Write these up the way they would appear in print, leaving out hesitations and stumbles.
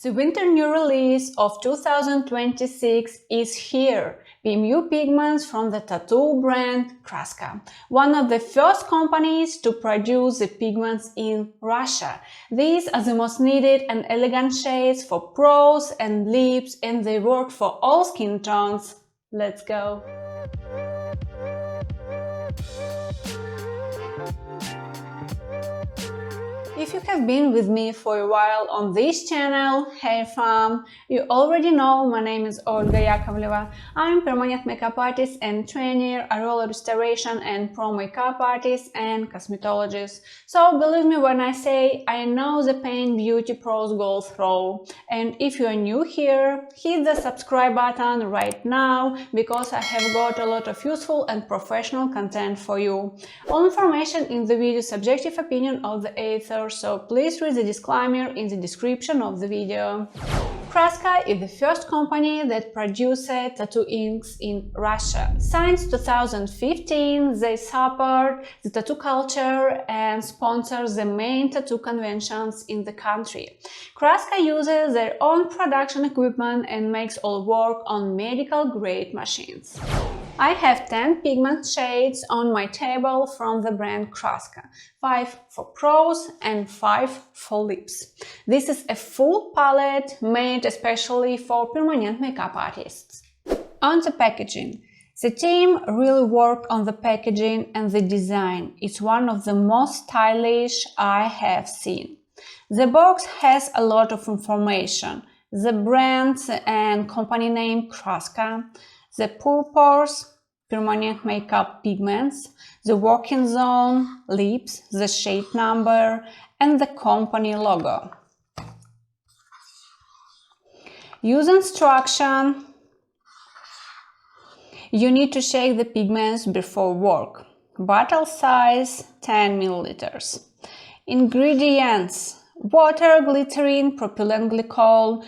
The winter new release of 2026 is here. PMU Pigments from the tattoo brand Kraska, one of the first companies to produce the pigments in Russia. These are the most needed and elegant shades for brows and lips, and they work for all skin tones. Let's go! If you have been with me for a while on this channel, hey fam, you already know my name is Olga Yakovleva. I'm permanent makeup artist and trainer, a roller restoration and pro makeup artist and cosmetologist. So believe me when I say I know the pain beauty pros go through. And if you are new here, hit the subscribe button right now because I have got a lot of useful and professional content for you. All information in the video subjective opinion of the author, so please read the disclaimer in the description of the video. Kraska is the first company that produces tattoo inks in Russia. Since 2015, they support the tattoo culture and sponsor the main tattoo conventions in the country. Kraska uses their own production equipment and makes all work on medical-grade machines. I have 10 pigment shades on my table from the brand Kraska, 5 for brows and 5 for lips. This is a full palette made especially for permanent makeup artists. On the packaging. The team really worked on the packaging and the design. It's one of the most stylish I have seen. The box has a lot of information. The brand and company name Kraska, the purpose, permanent makeup pigments, the working zone, lips, the shade number, and the company logo. Use instruction. You need to shake the pigments before work. Bottle size 10 ml. Ingredients: water, glycerin, propylene glycol.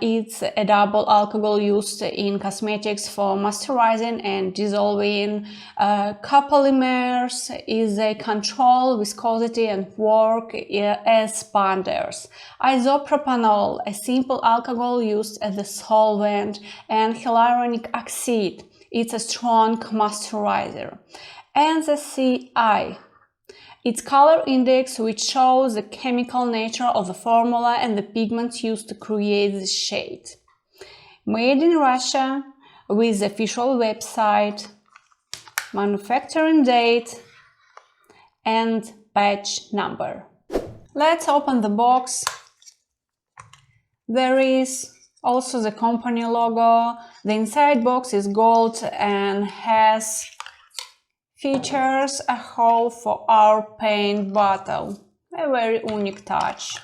It's a double alcohol used in cosmetics for moisturizing and dissolving. Copolymers is a control viscosity and work as bonders. Isopropanol, a simple alcohol used as a solvent, and hyaluronic acid. It's a strong moisturizer. And the CI. Its color index, which shows the chemical nature of the formula and the pigments used to create the shade. Made in Russia, with the official website, manufacturing date, and batch number. Let's open the box. There is also the company logo. The inside box is gold and has features a hole for our paint bottle, a very unique touch.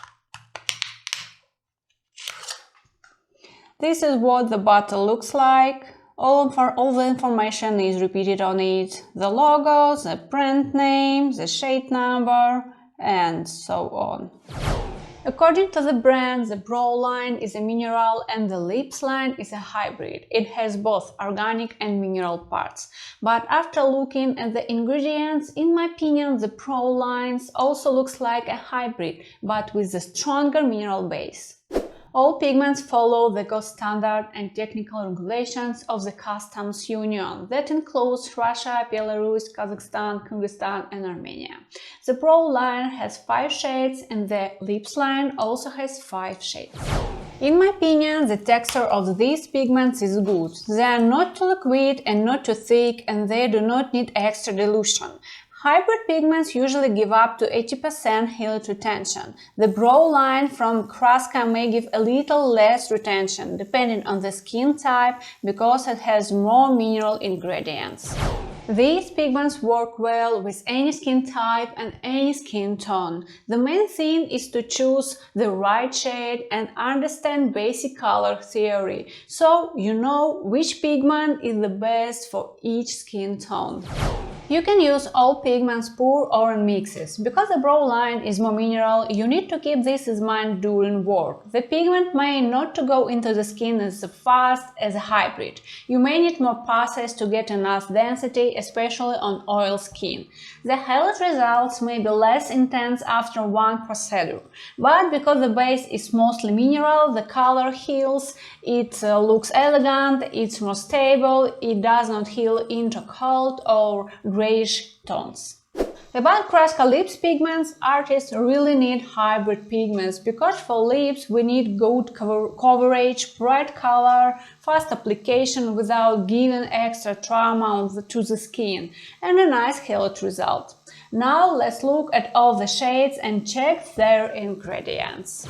This is what the bottle looks like. All the information is repeated on it. The logo, the brand name, the shade number, and so on. According to the brand, the brow line is a mineral and the lips line is a hybrid. It has both organic and mineral parts. But after looking at the ingredients, in my opinion, the brow lines also looks like a hybrid, but with a stronger mineral base. All pigments follow the gold standard and technical regulations of the Customs Union. That includes Russia, Belarus, Kazakhstan, Kyrgyzstan and Armenia. The brow line has 5 shades and the lips line also has 5 shades. In my opinion, the texture of these pigments is good. They are not too liquid and not too thick, and they do not need extra dilution. Hybrid pigments usually give up to 80% heat retention. The brow line from Kraska may give a little less retention, depending on the skin type, because it has more mineral ingredients. These pigments work well with any skin type and any skin tone. The main thing is to choose the right shade and understand basic color theory, so you know which pigment is the best for each skin tone. You can use all pigments pure or in mixes. Because the brow line is more mineral, you need to keep this in mind during work. The pigment may not to go into the skin as fast as a hybrid. You may need more passes to get enough density, especially on oil skin. The highlight results may be less intense after one procedure, but because the base is mostly mineral, the color heals, it looks elegant, it's more stable, it does not heal into cold or grayish tones. About Kraska lips pigments, artists really need hybrid pigments because for lips we need good coverage, bright color, fast application without giving extra trauma to the skin, and a nice highlight result. Now let's look at all the shades and check their ingredients.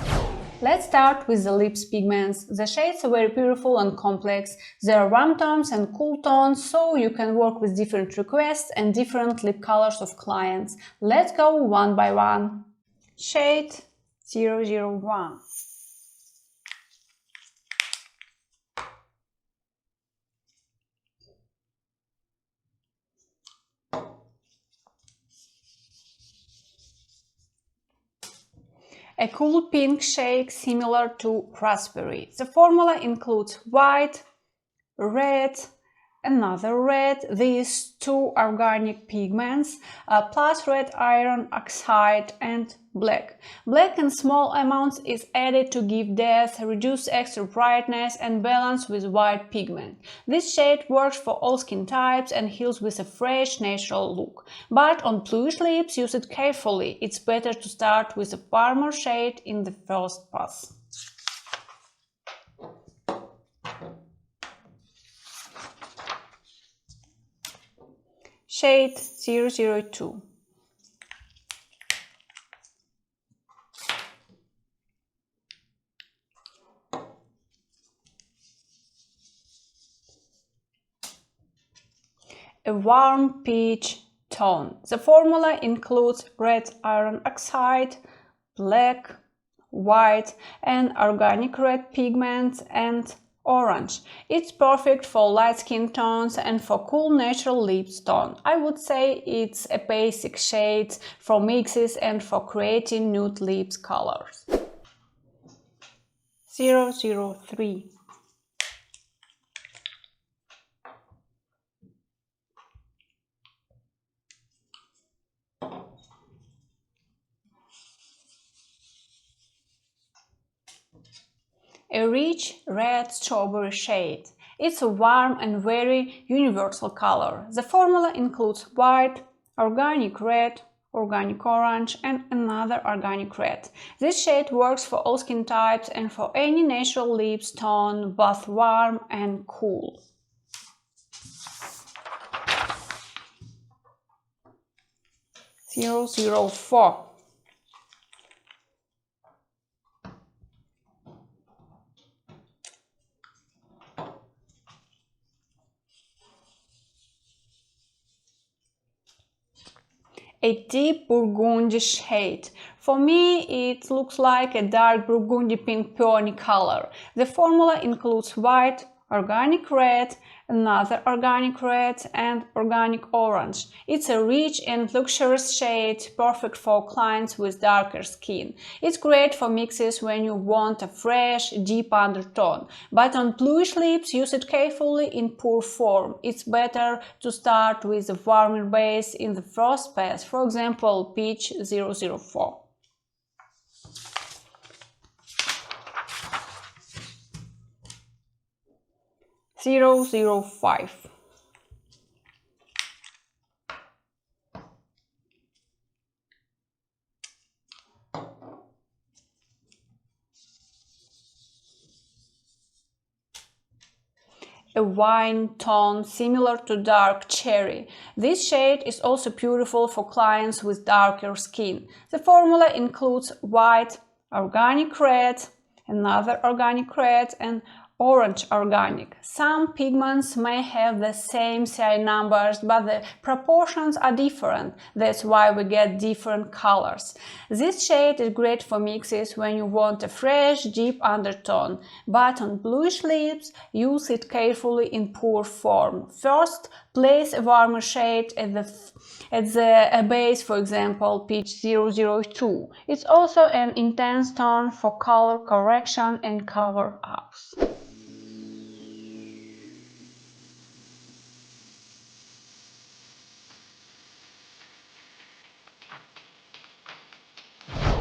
Let's start with the lips pigments. The shades are very beautiful and complex. There are warm tones and cool tones, so you can work with different requests and different lip colors of clients. Let's go one by one. Shade 001. A cool pink shade similar to raspberry. The formula includes white, red, another red, these two organic pigments, plus red iron oxide and black. Black in small amounts is added to give depth, reduce extra brightness and balance with white pigment. This shade works for all skin types and heals with a fresh, natural look. But on bluish lips, use it carefully. It's better to start with a warmer shade in the first pass. Shade 002. A warm peach tone. The formula includes red iron oxide, black, white and organic red pigments and orange. It's perfect for light skin tones and for cool natural lips tone. I would say it's a basic shade for mixes and for creating nude lips colors. 003. A rich red strawberry shade. It's a warm and very universal color. The formula includes white, organic red, organic orange and another organic red. This shade works for all skin types and for any natural lips tone, both warm and cool. 004. A deep burgundy shade. For me, it looks like a dark burgundy pink peony color. The formula includes white, organic red, another organic red and organic orange. It's a rich and luxurious shade, perfect for clients with darker skin. It's great for mixes when you want a fresh, deep undertone. But on bluish lips, use it carefully in pure form. It's better to start with a warmer base in the first pass, for example, Peach 004. 005. A wine tone similar to dark cherry. This shade is also beautiful for clients with darker skin. The formula includes white, organic red, another organic red and Orange organic. Some pigments may have the same CI numbers, but the proportions are different. That's why we get different colors. This shade is great for mixes when you want a fresh, deep undertone, but on bluish lips, use it carefully in pour form. First, place a warmer shade at the base, for example, Peach 002. It's also an intense tone for color correction and cover-ups.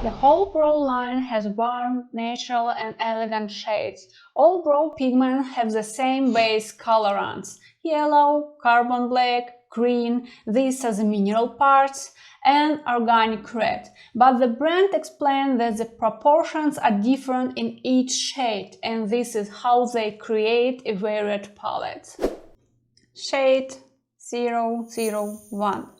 The whole brow line has warm, natural and elegant shades. All brow pigments have the same base colorants: yellow, carbon black, green, these are the mineral parts, and organic red. But the brand explained that the proportions are different in each shade, and this is how they create a varied palette. Shade 001.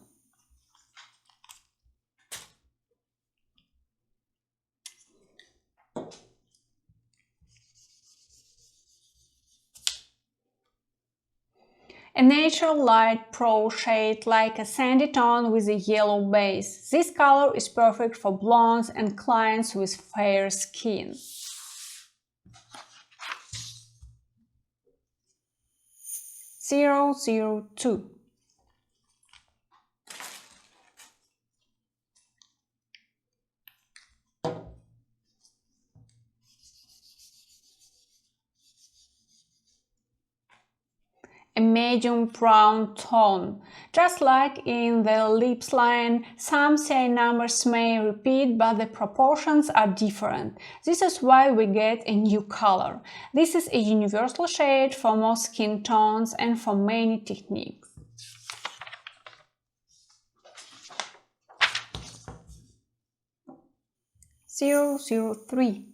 A natural light pro shade like a sandy tone with a yellow base. This color is perfect for blondes and clients with fair skin. (002) A medium brown tone. Just like in the lips line, some CI numbers may repeat, but the proportions are different. This is why we get a new color. This is a universal shade for most skin tones and for many techniques. 003.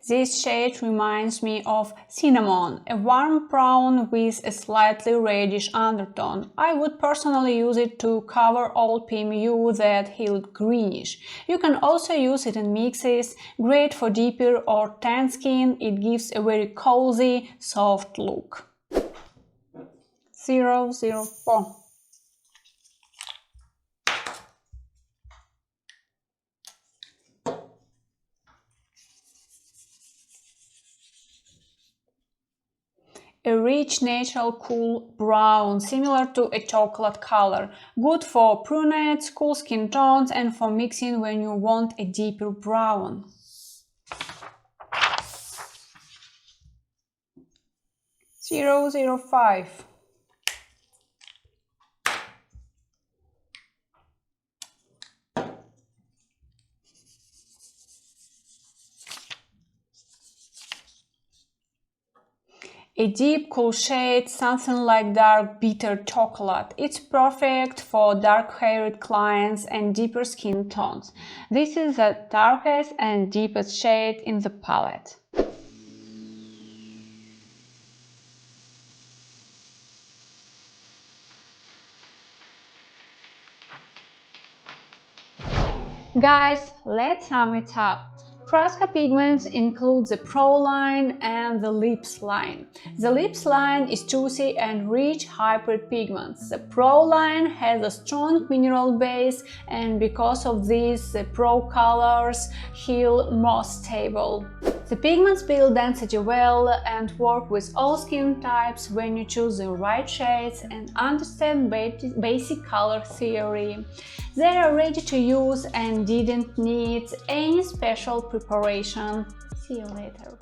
This shade reminds me of cinnamon, a warm brown with a slightly reddish undertone. I would personally use it to cover all PMU that held greenish. You can also use it in mixes, great for deeper or tan skin. It gives a very cozy, soft look. 004. A rich, natural, cool brown, similar to a chocolate color. Good for brunettes, cool skin tones, and for mixing when you want a deeper brown. 005. A deep cool shade, something like dark bitter chocolate. It's perfect for dark-haired clients and deeper skin tones. This is the darkest and deepest shade in the palette. Guys, let's sum it up. Kraska Pigments include the Pro line and the Lips line. The Lips line is juicy and rich hybrid pigments. The Pro line has a strong mineral base, and because of this, the Pro colors feel more stable. The pigments build density well and work with all skin types when you choose the right shades and understand basic color theory. They are ready to use and didn't need any special preparation. See you later.